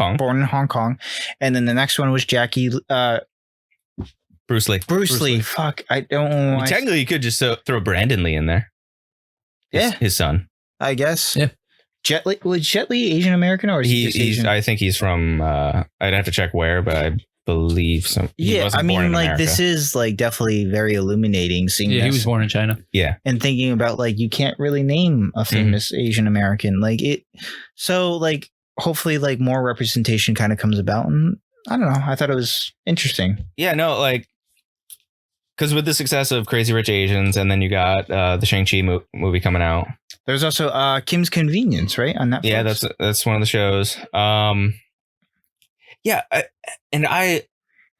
Kong. And then the next one was Bruce Lee. Bruce Lee. Fuck, I don't know. Technically, you could just throw Brandon Lee in there. His son. I guess. Yeah. Jet Li, was Jet Li Asian American or is he just Asian? I think he's from. I'd have to check where, but I believe so. I mean, like this is like definitely very illuminating. Seeing he was born in China. Yeah, and thinking about like you can't really name a famous Asian American like it. So like hopefully like more representation kind of comes about, and I don't know. I thought it was interesting. Yeah, no, like because with the success of Crazy Rich Asians, and then you got the Shang-Chi movie coming out. There's also Kim's Convenience, right, on Netflix. Yeah, that's one of the shows. Yeah, I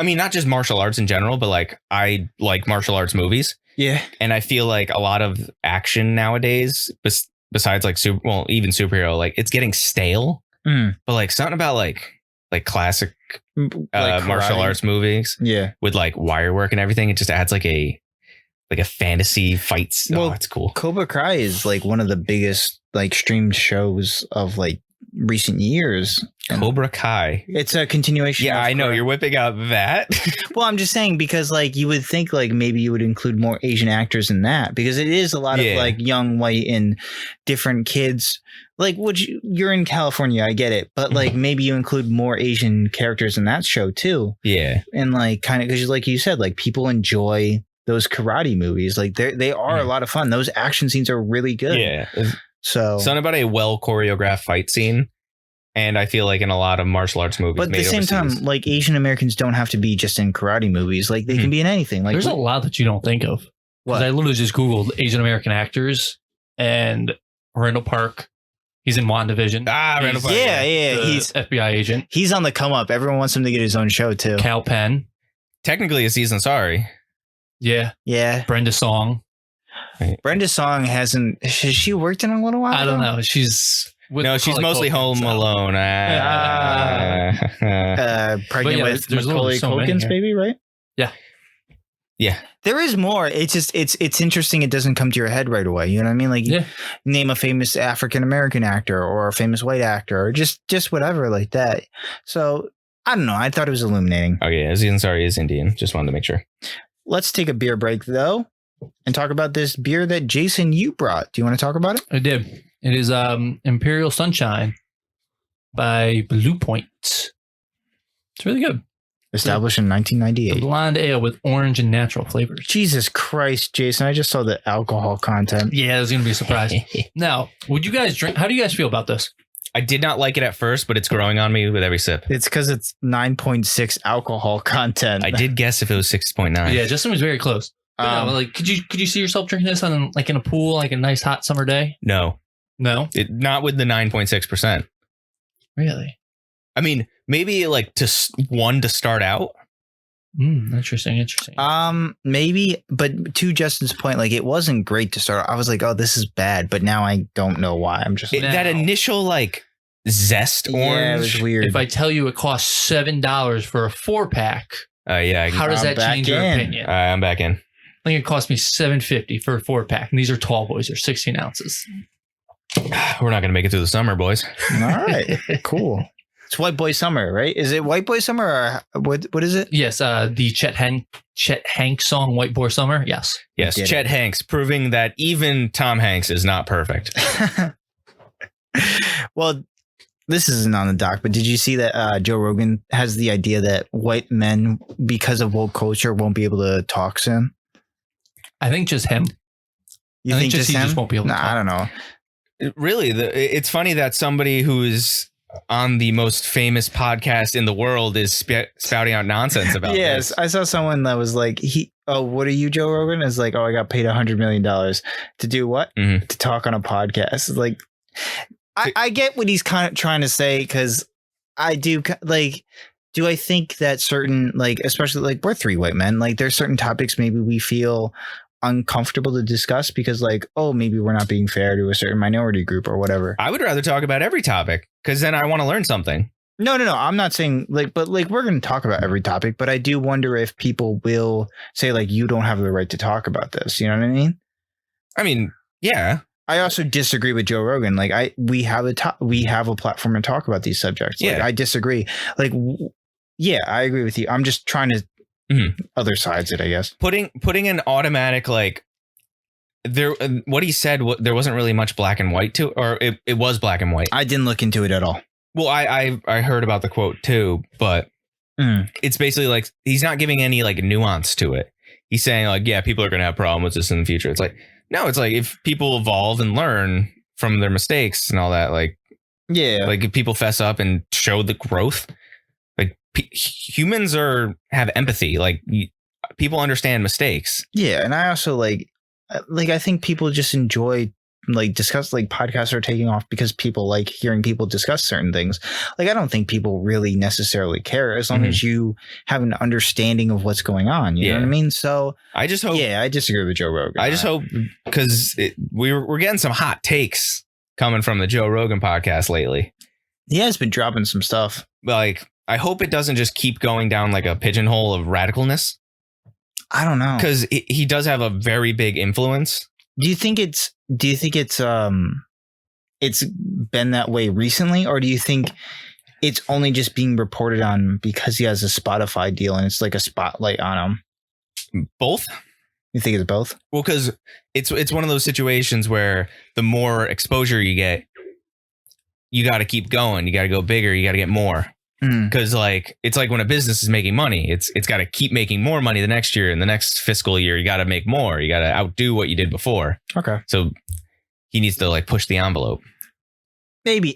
mean, not just martial arts in general, but like I like martial arts movies. Yeah, and I feel like a lot of action nowadays, besides like even superhero, like it's getting stale. But like something about like classic martial arts movies, with like wire work and everything, it just adds like a fantasy fights. Well, it's cool. Cobra Kai is like one of the biggest like streamed shows of like recent years. Cobra Kai. It's a continuation. Yeah, I know you're whipping out that. Well, I'm just saying because like you would think like maybe you would include more Asian actors in that, because it is a lot of like young white and different kids. Like, you're in California, I get it, but like maybe you include more Asian characters in that show too. Yeah, and like kind of because like you said, like people enjoy those karate movies. Like they are a lot of fun. Those action scenes are really good. Yeah. So something about a well choreographed fight scene. And I feel like in a lot of martial arts movies, but at the same time, like Asian Americans don't have to be just in karate movies. Like they can be in anything. Like there's a lot that you don't think of. What? I literally just Googled Asian American actors, and Randall Park. He's in WandaVision. Randall Park. Yeah. He's FBI agent. He's on the come up. Everyone wants him to get his own show too. Cal Penn. Technically a season. Sorry. Yeah. Brenda Song. Right. Brenda Song has she worked in a little while? I don't know. She's mostly Home Alone. Pregnant with Macaulay Culkin's baby, right? Yeah. There is more. It's just it's interesting. It doesn't come to your head right away. You know what I mean? Like name a famous African American actor or a famous white actor or just whatever like that. So I don't know. I thought it was illuminating. Oh yeah, Aziz Ansari is Indian. Just wanted to make sure. Let's take a beer break though and talk about this beer that Jason you brought. Do you want to talk about it? I did. It is Imperial Sunshine by Blue Point. It's really good. Established in The 1998. blonde ale with orange and natural flavors. Jesus Christ, Jason! I just saw the alcohol content. Yeah, it was going to be a surprise. Now, would you guys drink? How do you guys feel about this? I did not like it at first, but it's growing on me with every sip. It's because it's 9.6 alcohol content. I did guess if it was 6.9. Yeah, Justin was very close. But no, like, could you see yourself drinking this on like in a pool, like a nice hot summer day? No, No, not with the 9.6%. really. I mean, maybe like to start out. Interesting. Maybe, but to Justin's point, like it wasn't great to start. I was like, oh, this is bad, but now I don't know why. I'm just That initial like zest orange. Yeah, it was weird. If I tell you it costs $7 for a 4-pack, yeah. how does I'm that change your back in. opinion? I'm back in. I think it cost me $7.50 for a 4-pack, and these are tall boys. They're 16 ounces. We're not gonna make it through the summer, boys. All right, cool. It's White Boy Summer, right? Is it White Boy Summer or what is it? Yes, the Chet Hanks song "White Boy Summer." Yes, Chet Hanks proving that even Tom Hanks is not perfect. Well, this isn't on the doc, but did you see that Joe Rogan has the idea that white men, because of woke culture, won't be able to talk soon? I think just him. You I think think just he him? just won't be able to Nah, talk. I don't know. Really, it's funny that somebody who's on the most famous podcast in the world is spouting out nonsense about Yes, this. I saw someone that was like, what are you, Joe Rogan? Is like, I got paid $100 million to do what? Mhm. To talk on a podcast. Like, I get what he's kind of trying to say, because I do like. Do I think that certain, like, especially like we're 3 white men, like there's certain topics maybe we feel uncomfortable to discuss because like, oh, maybe we're not being fair to a certain minority group or whatever. I would rather talk about every topic because then I want to learn something. No. I'm not saying like, but like we're going to talk about every topic, but I do wonder if people will say like, you don't have the right to talk about this. You know what I mean? I mean, yeah. I also disagree with Joe Rogan. Like we have a platform to talk about these subjects. Like, Yeah. I disagree. Like, yeah, I agree with you. I'm just trying to other sides it, I guess. Putting an automatic like there. What he said, there wasn't really much black and white to, or it was black and white. I didn't look into it at all. Well, I heard about the quote too, but it's basically like he's not giving any like nuance to it. He's saying like, yeah, people are going to have problems with this in the future. It's like, no, it's like if people evolve and learn from their mistakes and all that, like, yeah, like if people fess up and show the growth, like humans have empathy. Like people understand mistakes. Yeah, and I also like I think people just enjoy like discuss like podcasts are taking off because people like hearing people discuss certain things. Like I don't think people really necessarily care as long as you have an understanding of what's going on. You know what I mean? So I just hope. Yeah, I disagree with Joe Rogan. I just hope because we're getting some hot takes coming from the Joe Rogan podcast lately. He has been dropping some stuff. Like I hope it doesn't just keep going down like a pigeonhole of radicalness. I don't know, because he does have a very big influence. Do you think it's been that way recently, or do you think it's only just being reported on because he has a Spotify deal and it's like a spotlight on him? Both. You think it's both? Well, because it's one of those situations where the more exposure you get, you got to keep going. You got to go bigger. You got to get more. Because like it's like when a business is making money, it's got to keep making more money the next year and the next fiscal year. You got to make more. You got to outdo what you did before. Okay. So he needs to like push the envelope. Maybe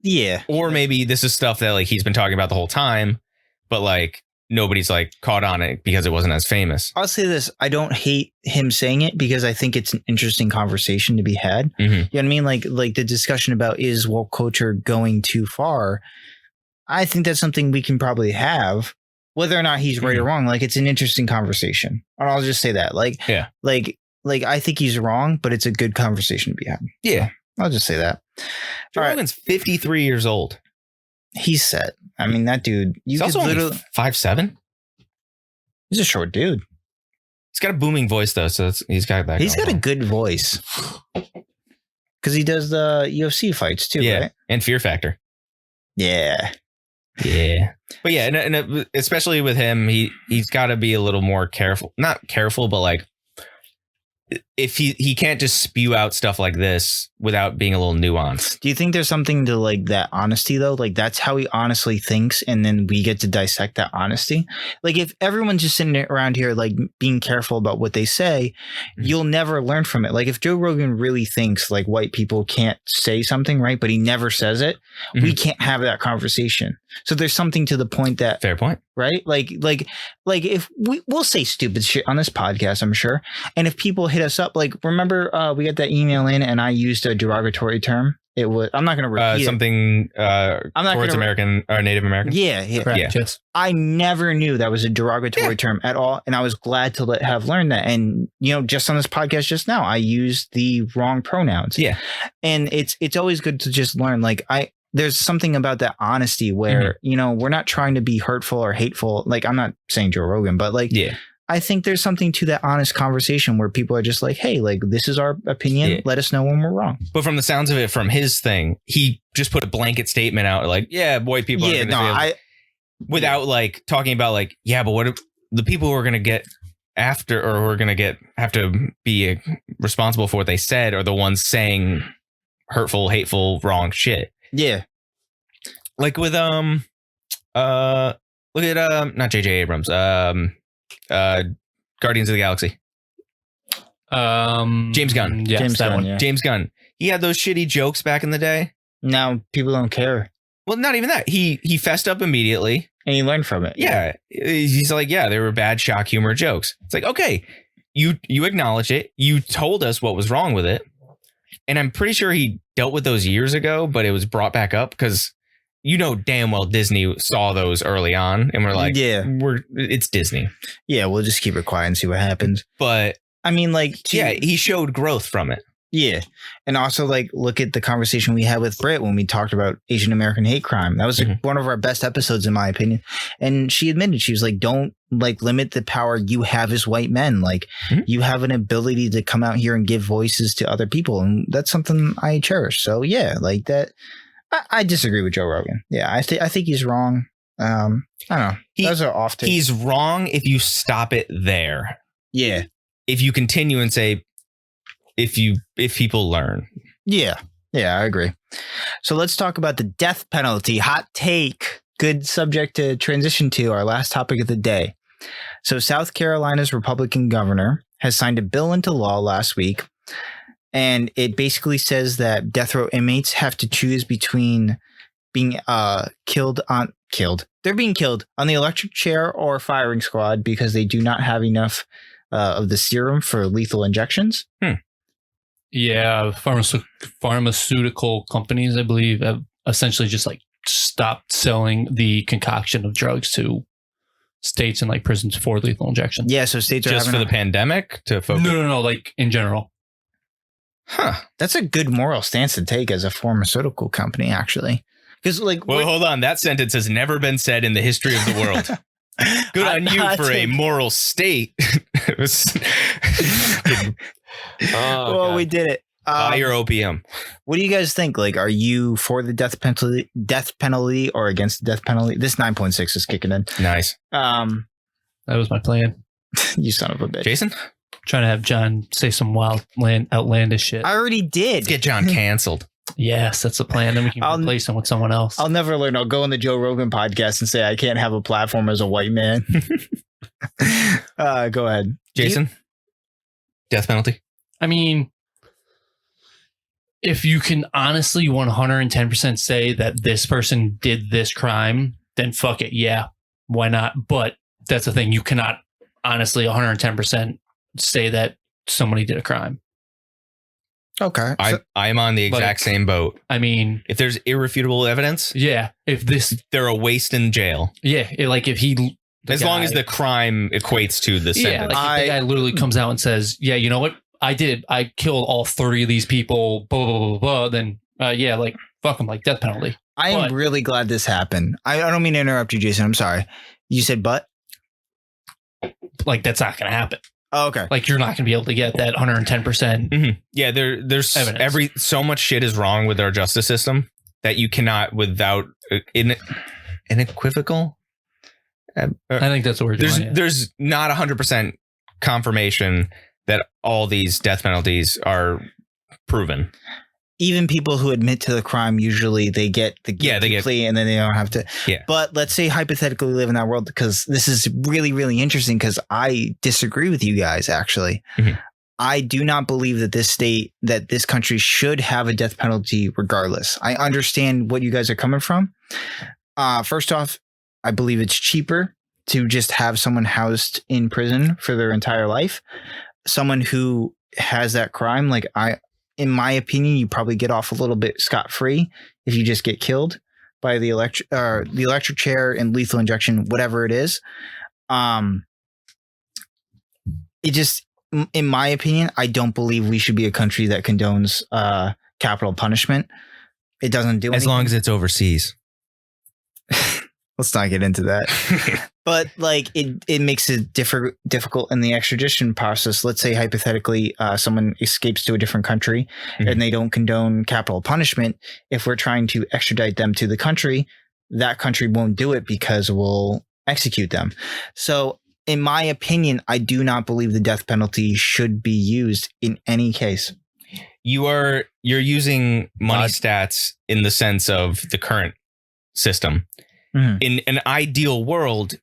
yeah. Or maybe this is stuff that like he's been talking about the whole time, but like nobody's like caught on it because it wasn't as famous. I'll say this: I don't hate him saying it because I think it's an interesting conversation to be had. You know what I mean? Like the discussion about is woke culture going too far. I think that's something we can probably have, whether or not he's right or wrong. Like it's an interesting conversation. And I'll just say that. Like, yeah, like I think he's wrong, but it's a good conversation to be had. Yeah, I'll just say that. Joe Rogan's 53 years old. He's set. I mean, that dude. He's also only 5'7". He's a short dude. He's got a booming voice though, so he's got that. He's got a good voice because he does the UFC fights too, right? And Fear Factor. Yeah. Yeah, but yeah, and especially with him, he's got to be a little more careful. Not careful, but like if he can't just spew out stuff like this without being a little nuanced. Do you think there's something to like that honesty though? Like that's how he honestly thinks, and then we get to dissect that honesty. Like if everyone's just sitting around here like being careful about what they say, you'll never learn from it. Like if Joe Rogan really thinks like white people can't say something, right, but he never says it, we can't have that conversation. So there's something to the point that Fair point. right? Like if we'll say stupid shit on this podcast, I'm sure. And if people hit us up, like remember we got that email in and I used a derogatory term. It was, I'm not going to repeat something I'm not towards gonna American or Native American. Yeah. Correct, Yeah. yes. I never knew that was a derogatory term at all. And I was glad to have learned that. And, just on this podcast just now, I used the wrong pronouns. Yeah. And it's always good to just learn. Like there's something about that honesty where, we're not trying to be hurtful or hateful. Like I'm not saying Joe Rogan, but like, I think there's something to that honest conversation where people are just like, hey, like this is our opinion. Yeah. Let us know when we're wrong. But from the sounds of it, from his thing, he just put a blanket statement out like, yeah, white people. Yeah, no, without like talking about like, yeah, but what if the people who are going to get after or who are going to have to be responsible for what they said are the ones saying hurtful, hateful, wrong shit. Yeah. Like with look at not JJ Abrams, Guardians of the Galaxy. James Gunn. Yeah, James that Gunn, one. yeah. James Gunn. He had those shitty jokes back in the day. Now people don't care. Well, not even that. He fessed up immediately. And you learn from it. Yeah. He's like, yeah, they were bad shock humor jokes. It's like, okay, you acknowledge it. You told us what was wrong with it. And I'm pretty sure he dealt with those years ago, but it was brought back up because damn well Disney saw those early on and we're like, it's Disney. Yeah, we'll just keep it quiet and see what happens. But I mean, like, he showed growth from it. Yeah. And also, like, look at the conversation we had with Britt when we talked about Asian American hate crime. That was like, one of our best episodes, in my opinion. And she admitted, she was like, don't like limit the power you have as white men. Like, you have an ability to come out here and give voices to other people. And that's something I cherish. So, yeah, like that. I disagree with Joe Rogan. Yeah, I think he's wrong. I don't know. Those are off takes. He's wrong if you stop it there. Yeah. If you continue and say, if people learn. Yeah, I agree. So let's talk about the death penalty. Hot take. Good subject to transition to, our last topic of the day. So South Carolina's Republican governor has signed a bill into law last week, and it basically says that death row inmates have to choose between being They're being killed on the electric chair or firing squad because they do not have enough of the serum for lethal injections. Yeah, pharmaceutical companies, I believe, have essentially just like stopped selling the concoction of drugs to states and like prisons for lethal injection. Yeah, so states are just for the pandemic to focus. No, like in general. Huh. That's a good moral stance to take as a pharmaceutical company, actually. Because like, well, hold on, that sentence has never been said in the history of the world. Good on you for a moral state. Well, we did it. Buy your opium. What do you guys think? Like, are you for the death penalty or against the death penalty? This 9.6 is kicking in. Nice. That was my plan. You son of a bitch. Jason? Trying to have John say some outlandish shit. I already did. Get John canceled. Yes, that's the plan. Then we can replace him with someone else. I'll never learn. I'll go on the Joe Rogan podcast and say I can't have a platform as a white man. Go ahead. Jason? Death penalty? I mean, if you can honestly 110% say that this person did this crime, then fuck it. Yeah, why not? But that's the thing. You cannot honestly 110% say that somebody did a crime. Okay. I'm on the exact same boat. I mean, if there's irrefutable evidence, yeah, they're a waste in jail. Yeah, as long as the crime equates to the sentence. Yeah, like if the guy literally comes out and says, yeah, you know what? I killed all 30 of these people, blah, blah, blah, blah, then like fuck them, like death penalty. I am really glad this happened. I don't mean to interrupt you, Jason. I'm sorry. You said but? Like that's not going to happen. Oh, okay. Like you're not going to be able to get that 110%. Yeah, there's evidence. So much shit is wrong with our justice system that you cannot without unequivocal. I think that's what we're doing. There's not 100% confirmation that all these death penalties are proven. Even people who admit to the crime, usually they get the guilty plea and then they don't have to. Yeah. But let's say hypothetically we live in that world, because this is really, really interesting, because I disagree with you guys, actually. Mhm. I do not believe that this country should have a death penalty regardless. I understand what you guys are coming from. First off, I believe it's cheaper to just have someone housed in prison for their entire life. Someone who has that crime, in my opinion, you probably get off a little bit scot-free if you just get killed by the electric chair and lethal injection, whatever it is. In my opinion, I don't believe we should be a country that condones capital punishment. It doesn't do anything. As long as it's overseas. Let's not get into that. But it makes it difficult in the extradition process. Let's say hypothetically someone escapes to a different country and they don't condone capital punishment. If we're trying to extradite them to the country, that country won't do it because we'll execute them. So in my opinion, I do not believe the death penalty should be used in any case. You're using money stats in the sense of the current system. Mm-hmm. In an ideal world,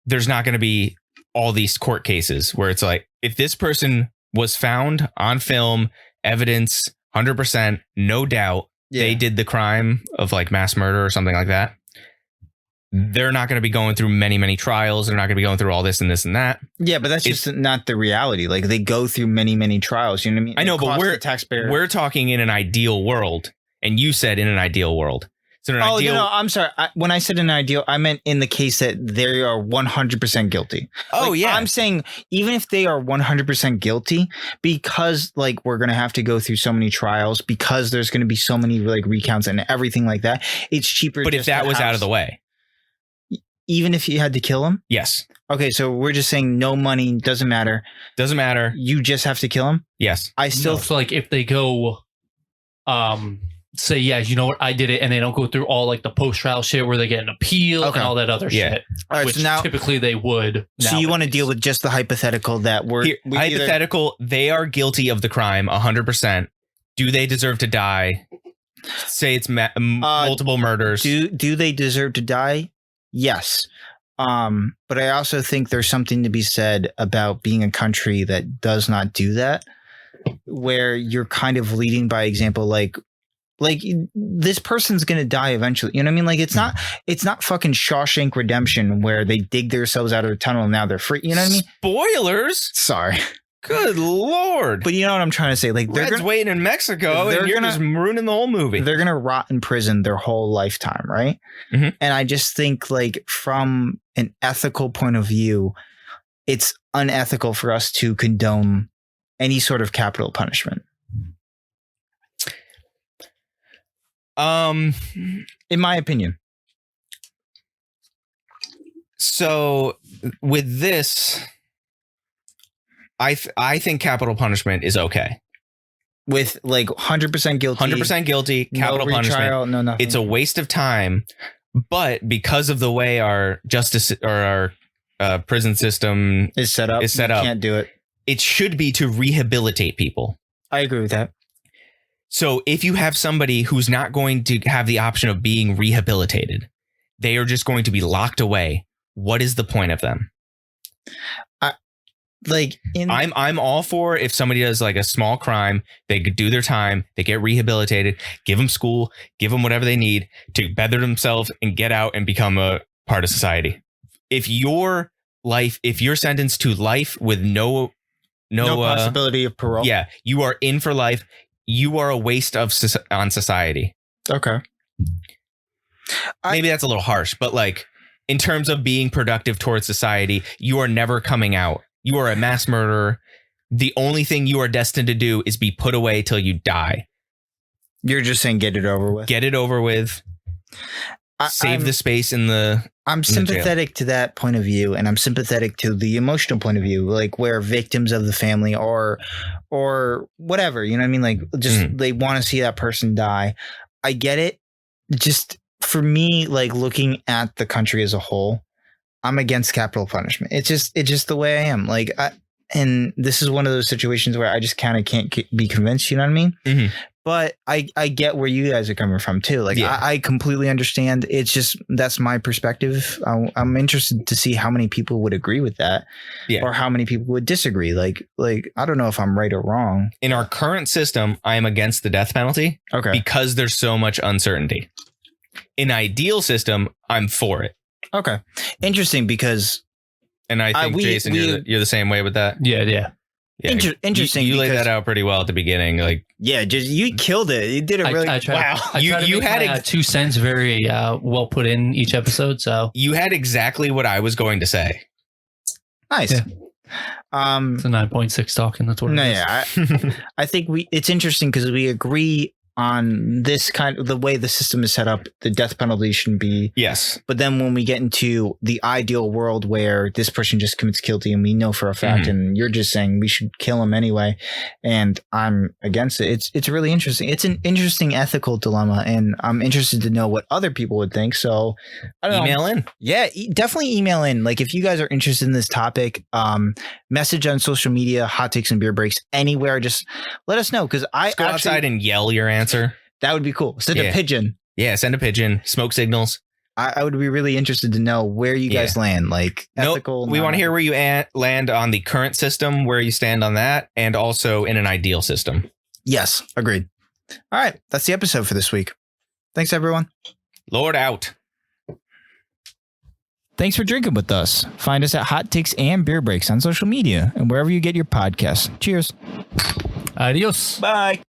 there's not going to be all these court cases where it's like, if this person was found on film, evidence, 100%, no doubt, they did the crime of mass murder or something like that. They're not going to be going through many, many trials. They're not going to be going through all this and this and that. Yeah, but that's just not the reality. They go through many, many trials. You know what I mean? I know, but we're talking in an ideal world. And you said in an ideal world. So no, I'm sorry. When I said an ideal, I meant in the case that they are 100% guilty. Oh, yeah. I'm saying even if they are 100% guilty, because we're going to have to go through so many trials, because there's going to be so many recounts and everything like that, it's cheaper. But if that was out of the way. Even if you had to kill him? Yes. Okay, so we're just saying no money, doesn't matter. Doesn't matter. You just have to kill him? Yes. I still... So if they go... say, yeah, you know what, I did it, and they don't go through all the post-trial shit where they get an appeal and all that other shit. All right, which so now, typically they would. So you want to deal with just the hypothetical that hypothetical, they are guilty of the crime 100%. Do they deserve to die? Say it's multiple murders. Do they deserve to die? Yes. But I also think there's something to be said about being a country that does not do that, where you're kind of leading by example. This person's gonna die eventually. You know what I mean? It's not fucking Shawshank Redemption where they dig themselves out of a tunnel and now they're free. You know what I mean? Spoilers. Sorry. Good Lord. But you know what I'm trying to say? Red's waiting in Mexico and you're just ruining the whole movie. They're gonna rot in prison their whole lifetime, right? Mm-hmm. And I just think from an ethical point of view, it's unethical for us to condone any sort of capital punishment. In my opinion. So with this, I think capital punishment is okay. With 100% guilty. 100% guilty, capital punishment. No nothing. It's a waste of time, but because of the way our justice or our prison system is set up, you can't do it. It should be to rehabilitate people. I agree with that. So if you have somebody who's not going to have the option of being rehabilitated, they are just going to be locked away. What is the point of them? I'm all for if somebody does a small crime, they could do their time, they get rehabilitated, give them school, give them whatever they need to better themselves and get out and become a part of society. If you're sentenced to life with no possibility of parole. Yeah, you are in for life. You are a waste on society. Okay. Maybe that's a little harsh, but in terms of being productive towards society, you are never coming out. You are a mass murderer. The only thing you are destined to do is be put away till you die. You're just saying get it over with. Get it over with. Save the space in the... I'm sympathetic to that point of view, and I'm sympathetic to the emotional point of view, where victims of the family or whatever, you know what I mean? They want to see that person die. I get it. Just for me, looking at the country as a whole, I'm against capital punishment. It's just the way I am. and this is one of those situations where I just kind of can't be convinced. You know what I mean? Mhm. But I get where you guys are coming from too. Like Yeah. I completely understand. It's just that's my perspective. I'm interested to see how many people would agree with that, or how many people would disagree. Like I don't know if I'm right or wrong. In our current system, I am against the death penalty Okay. because there's so much uncertainty. In ideal system, I'm for it. Okay. Interesting because And I think, Jason, you're the same way with that. Yeah. Yeah, interesting. You laid because- that out pretty well at the beginning. Like, Yeah, just you killed it. You did it really. I try, wow. I try to You make had my 2 cents very well put in each episode. So you had exactly what I was going to say. Nice. Yeah. Um. it's a 9.6 talking. That's what it No, is. yeah. I think it's interesting because we agree on this kind of the way the system is set up. The death penalty shouldn't be. Yes. But then when we get into the ideal world where this person just commits guilty and we know for a fact, and you're just saying we should kill him anyway, and I'm against it. It's really interesting. It's an interesting ethical dilemma, and I'm interested to know what other people would think. So I don't know. Email in. Yeah, definitely email in. Like if you guys are interested in this topic, message on social media, Hot Takes and Beer Breaks, anywhere. Just let us know because I Go outside and yell your answer. That would be cool. Send a pigeon. Yeah, send a pigeon. Smoke signals. I would be really interested to know where you guys land. Like ethical. We want to hear where you land on the current system, where you stand on that, and also in an ideal system. Yes, agreed. All right, that's the episode for this week. Thanks, everyone. Lord out. Thanks for drinking with us. Find us at Hot Takes and Beer Breaks on social media and wherever you get your podcasts. Cheers. Adios. Bye.